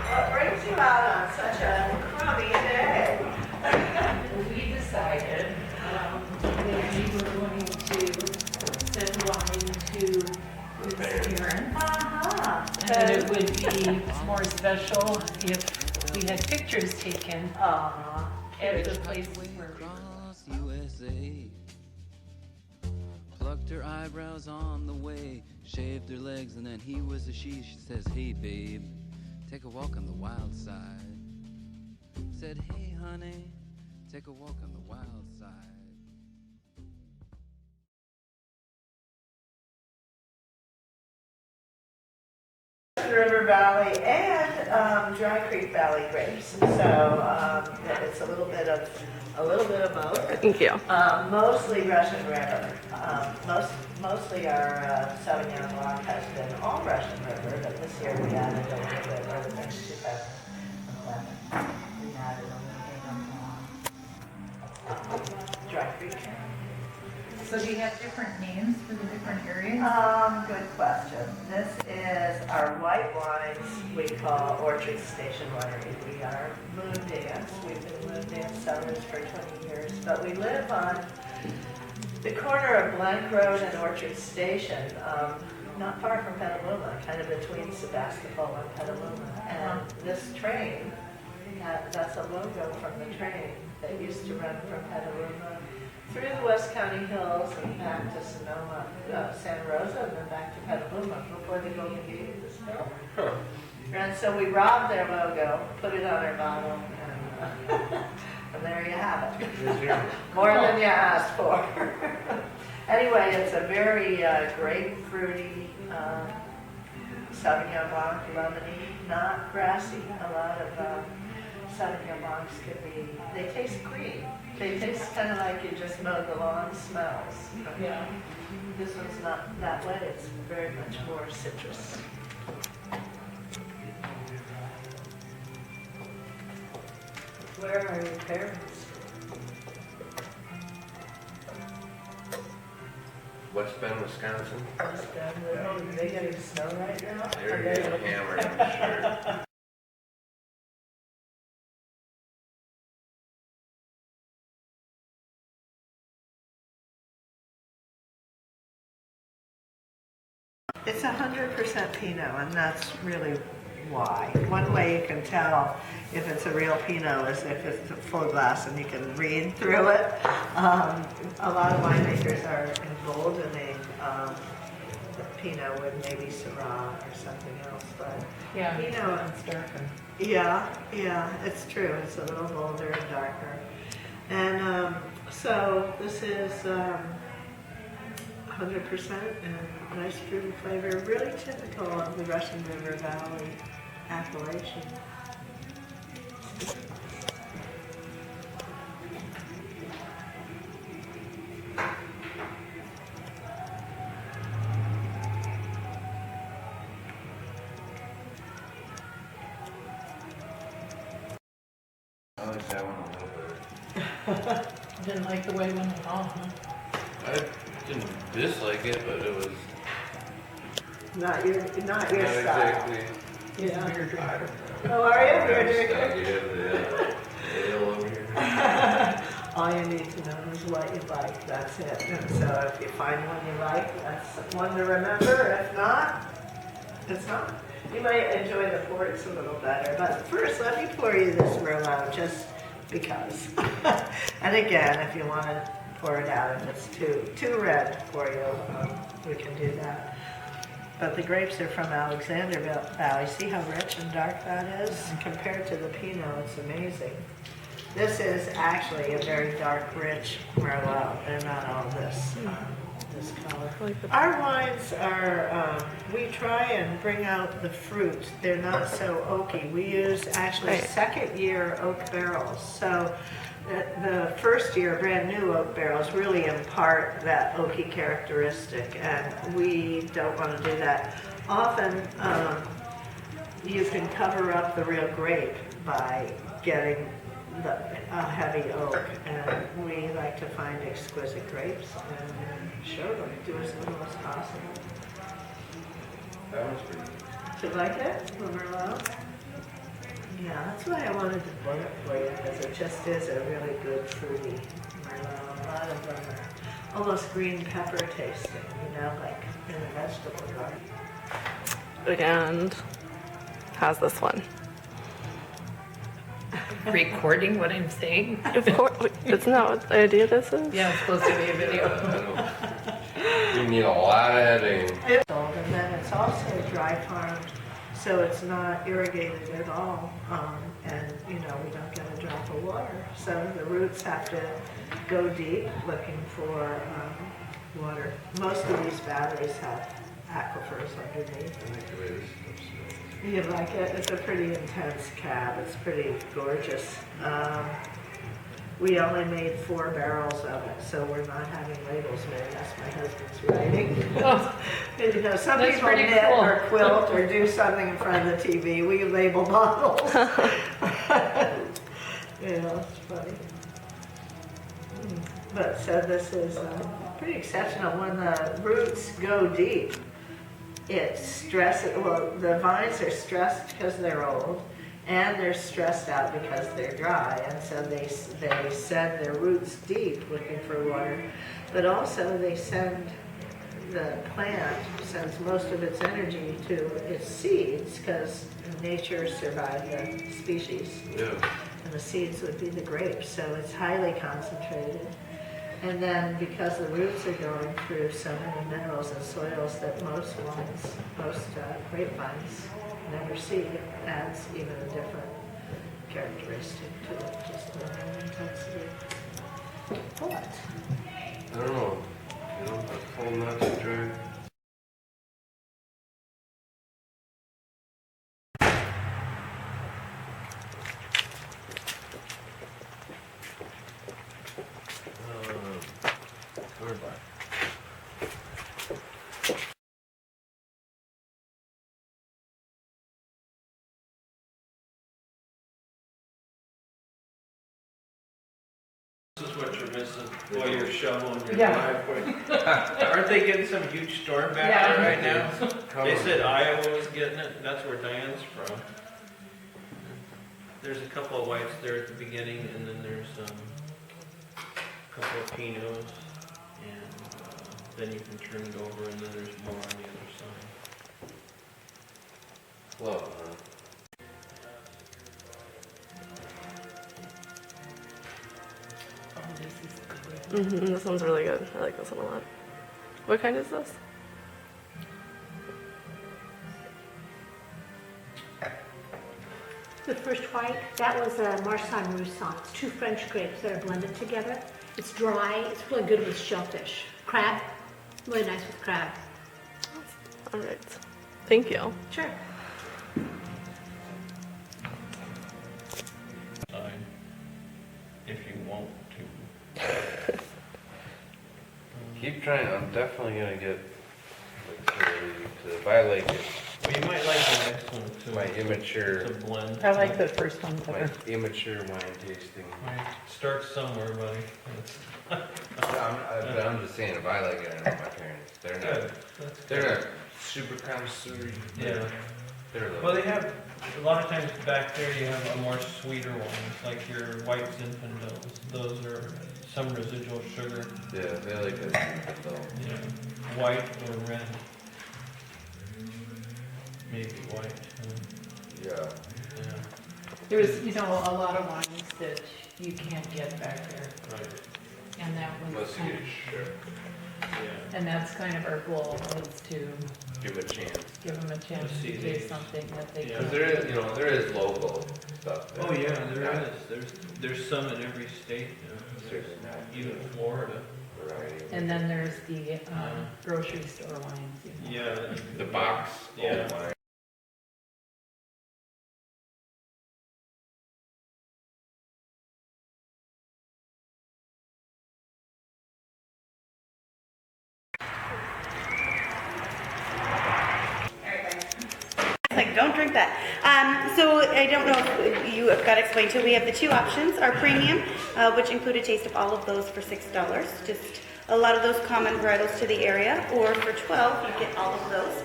What brings you out on such a crummy day? We decided that we were going to send wine to his parents. And that it would be more special if we had pictures taken at the place where we were. USA. Plucked her eyebrows on the way, shaved her legs, and then he was a she. She says, hey babe, take a walk on the wild side. Said, hey honey, take a walk on the wild side. River Valley and Dry Creek Valley grapes. So it's a little bit of both. Thank you. Mostly Russian River. Mostly our Sauvignon Blanc has been all Russian River, but this year we added a little bit, or the next 2011, we added a little bit of Dry Creek. So do you have different names for the different areas? Good question. This is our white wines we call Orchard Station Winery. We are Moon Dance. We've been Moon Dance sellers for 20 years, but we live on the corner of Blank Road and Orchard Station, not far from Petaluma, kind of between Sebastopol and Petaluma. And this train, that's a logo from the train that used to run from Petaluma through the West County Hills and back to Sonoma, Santa Rosa, and then back to Petaluma before the Golden Gate was built. And so we robbed their logo, put it on our bottle, and there you have it. More than you asked for. Anyway, it's a very grapefruity Sauvignon Blanc, lemony, not grassy. A lot of Sauvignon Blancs could be, they taste green. They taste kind of like you just mowed the lawn smells. Yeah. This one's not that way. It's very much more citrus. Where are your parents? West Bend, Wisconsin. West Bend. Are they getting snow right now? They're getting hammered, I'm sure. It's 100% Pinot, and that's really why. One way you can tell if it's a real Pinot is if it's a full glass and you can read through it. A lot of winemakers are involved in the Pinot with maybe Syrah or something else, but Yeah, Pinot, it's darker. yeah, it's true. It's a little bolder and darker. And so this is 100% and nice fruity flavor, really typical of the Russian River Valley appellation. I like that one a little better. Didn't like the way it went at all, huh? I didn't dislike it, but it was Not your not style. exactly. He's a beer I drinker. don't know. Oh, are you? You're a I'm drinker? stuck in the ale over here. All you need to know is what you like. That's it. And so if you find one you like, that's one to remember. If not, it's not. You might enjoy the ports a little better. But first, let me pour you this Merlot just because. And again, if you want to pour it out, if it's too red for you, we can do that. But the grapes are from Alexander Valley. See how rich and dark that is? Compared to the Pinot, it's amazing. This is actually a very dark, rich Merlot. They're not all this color. Our wines are, we try and bring out the fruit. They're not so oaky. We use actually second year oak barrels. So the first year brand new oak barrels really impart that oaky characteristic, and we don't want to do that. Often you can cover up the real grape by getting a heavy oak, and we like to find exquisite grapes and show them, do as little as possible. That one's pretty good. Do you like it, the Merlot? Yeah, that's why I wanted to boil it for you, because it just is a really good fruity Merlot. A lot of them are almost green pepper tasting, you know, like in a vegetable garden. And how's this one? Recording what I'm saying? Of course, isn't that what the idea this is? Yeah, it's supposed to be a video. You need a lot of editing. It's old, and then it's also dry farmed, so it's not irrigated at all. And, you know, we don't get a drop of water. So the roots have to go deep looking for water. Most of these batteries have aquifers underneath. I think it is. You like it? It's a pretty intense cab. It's pretty gorgeous. We only made 4 barrels of it, so we're not having labels made. That's my husband's writing. You know, some That's people pretty knit cool. or quilt or do something in front of the TV. We label bottles. You know, it's funny. But so this is pretty exceptional. When the roots go deep, it's stressed. Well, the vines are stressed because they're old, and they're stressed out because they're dry, and so they send their roots deep looking for water, but also they send, the plant sends most of its energy to its seeds, because nature survived the species, Yeah. and the seeds would be the grapes, so it's highly concentrated. And then because the roots are going through so many minerals and soils that most grapevines never see, it adds even a different characteristic to it, just the intensity. But I don't know. You know, I told not to drink. We're back. This is what you're missing while you're shoveling your Yeah. driveway. Aren't they getting some huge storm back Yeah. there right now? Come They on. said Iowa was getting it, and that's where Diane's from. There's a couple of whites there at the beginning, and then there's a couple of Pinots, and then you can turn it over, and then there's more on the other side. Love, huh? Oh, this is good. This one's really good. I like this one a lot. What kind is this? The first white, that was a Marsanne Roussan. It's 2 French grapes that are blended together. It's dry. It's really good with shellfish. Crab, really nice with crab. All right. Thank you. Sure. Side, if you want to. Keep trying. I'm definitely gonna get if I like it. Well, you might like the next one too. My immature, To blend. I like the first one my better. immature wine tasting. Right. Start somewhere, buddy. I'm just saying, if I like it, I know my parents. They're Good. not. That's They're good. not super connoisseur. Yeah. They're Well, they have, a lot of times back there you have a more sweeter ones, like your white Zinfandels. Those are some residual sugar, Yeah, they like it though. you know, white or red. Maybe white, Yeah. yeah, There's, you know, a lot of wines that you can't get back there, right, and that was Let's kind get of, sure. yeah. and that's kind of our goal, is to Give it a chance. give them a chance To see to these. taste something that they Yeah. Because can. there is, there is local stuff. Oh, yeah, there is. There's some in every state now. There's even Florida. Variety. And then there's the grocery store wines, you know. Yeah. The box. Yeah. Oh my. Like, don't drink that. So I don't know if you have got explained to. We have the 2 options. Our premium, which include a taste of all of those for $6. Just a lot of those common varietals to the area. Or for $12, you get all of those,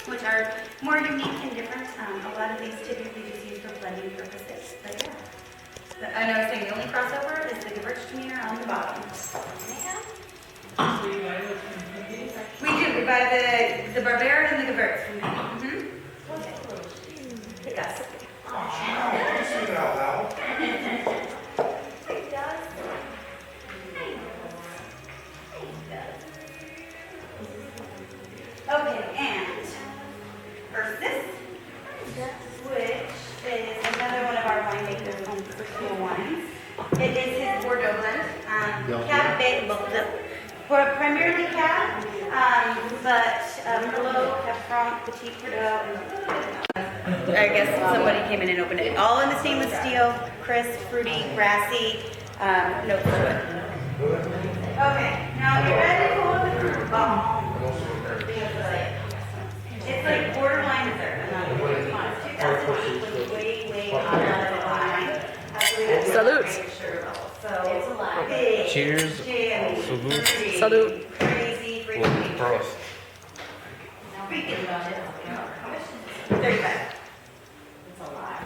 which which are more unique and different. A lot of these typically just used for blending purposes, but yeah. I know I was saying the only crossover is the Gewürztraminer on the bottom. So you buy those from cookies? We do, we buy the Barbera and the Gewürz from me. Yes. Say it out loud. Okay, and versus, which is another one of our winemakers' own personal wines. It is his Bordeaux blend. Cab primarily Cab, but Merlot, Cab Franc, Petit Verdot. I guess somebody came in and opened it. All in the stainless steel, crisp, fruity, grassy notes to it. Okay, now you're ready for the fruit bomb. It's like borderline dessert. I'm not even going to be honest. 2008 was way out of the line. Salute. So big, Cheers. jammy, Salute. pretty, Salute. crazy, Prost. freaking about it. 35. It's a lot.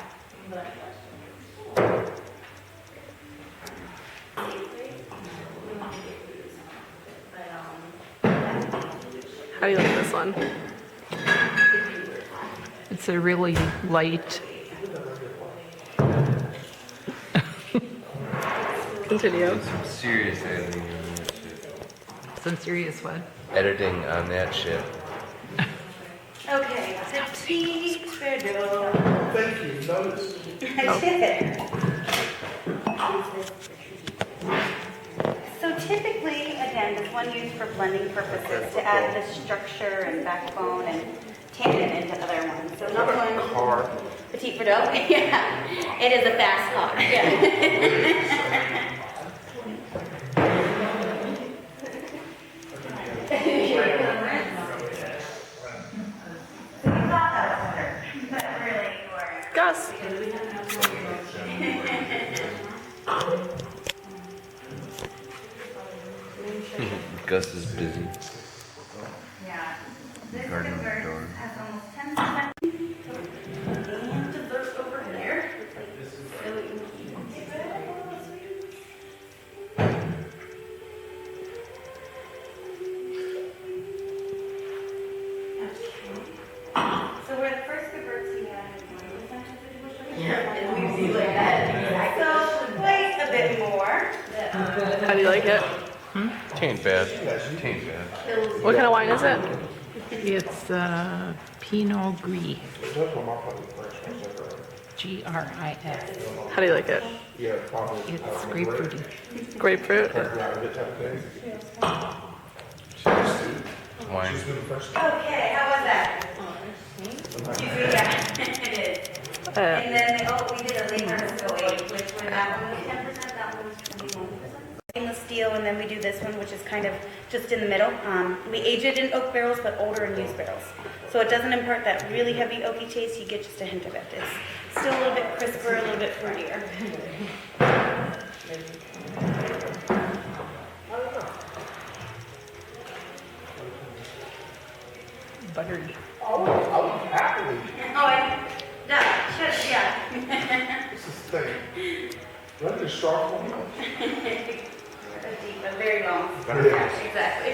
How do you like this one? It's a really light, Continue. Some serious editing on that shit. some serious one. Editing on that shit. Okay, Petit Verdot. Thank you. Notice. I did. So typically, again, this one used for blending purposes to add the structure and backbone and tandem into other ones. So not one Car. Petit Verdot. Yeah, it is a fast car. Yeah. Gus. Gus is busy. Yeah. This Garden of dessert Dawn. has almost 10%. And dessert over there. So we can keep it. So we're the first Gewürz we had. And we see like that. So quite a bit more. How do you like it? Tain't bad. Tain't bad. What kind of wine is it? It's Pinot Gris. Gris. How do you like it? It's grapefruity. Grapefruit? Wine. Okay, how was that? Yeah, it is. And then, we did a later story, which when that one was 10%, that one was 21%. Stainless steel, and then we do this one, which is kind of just in the middle. We age it in oak barrels, but older and used barrels. So it doesn't impart that really heavy oaky taste, you get just a hint of it. It's still a little bit crisper, a little bit fruitier. Buttery. Oh, yeah. This is thing. Run the sharp one. Deep, but very long. Yeah. Exactly.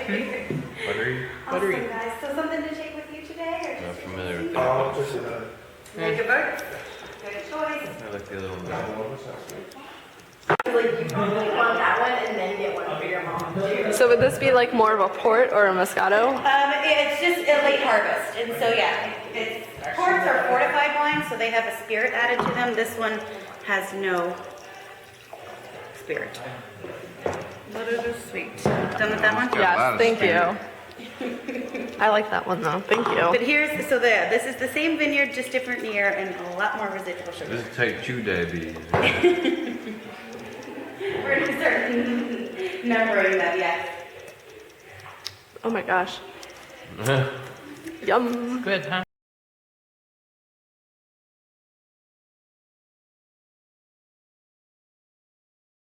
Buttery. Awesome, guys. So something to take with you today, or Not just familiar with that. Make a vote. Good choice. I like the other one. Like you probably want that one and then get one for your mom too. So would this be like more of a port or a Moscato? It's just a late harvest, and so yeah, ports are fortified wines, so they have a spirit added to them. This one has no spirit, but it is sweet. Done with that one? Yes, thank you. I like that one though, thank you. But this is the same vineyard, just different year, and a lot more residual sugar. This is type 2 diabetes. We're gonna start numbering them, yes. Oh my gosh. Yum. Good, huh?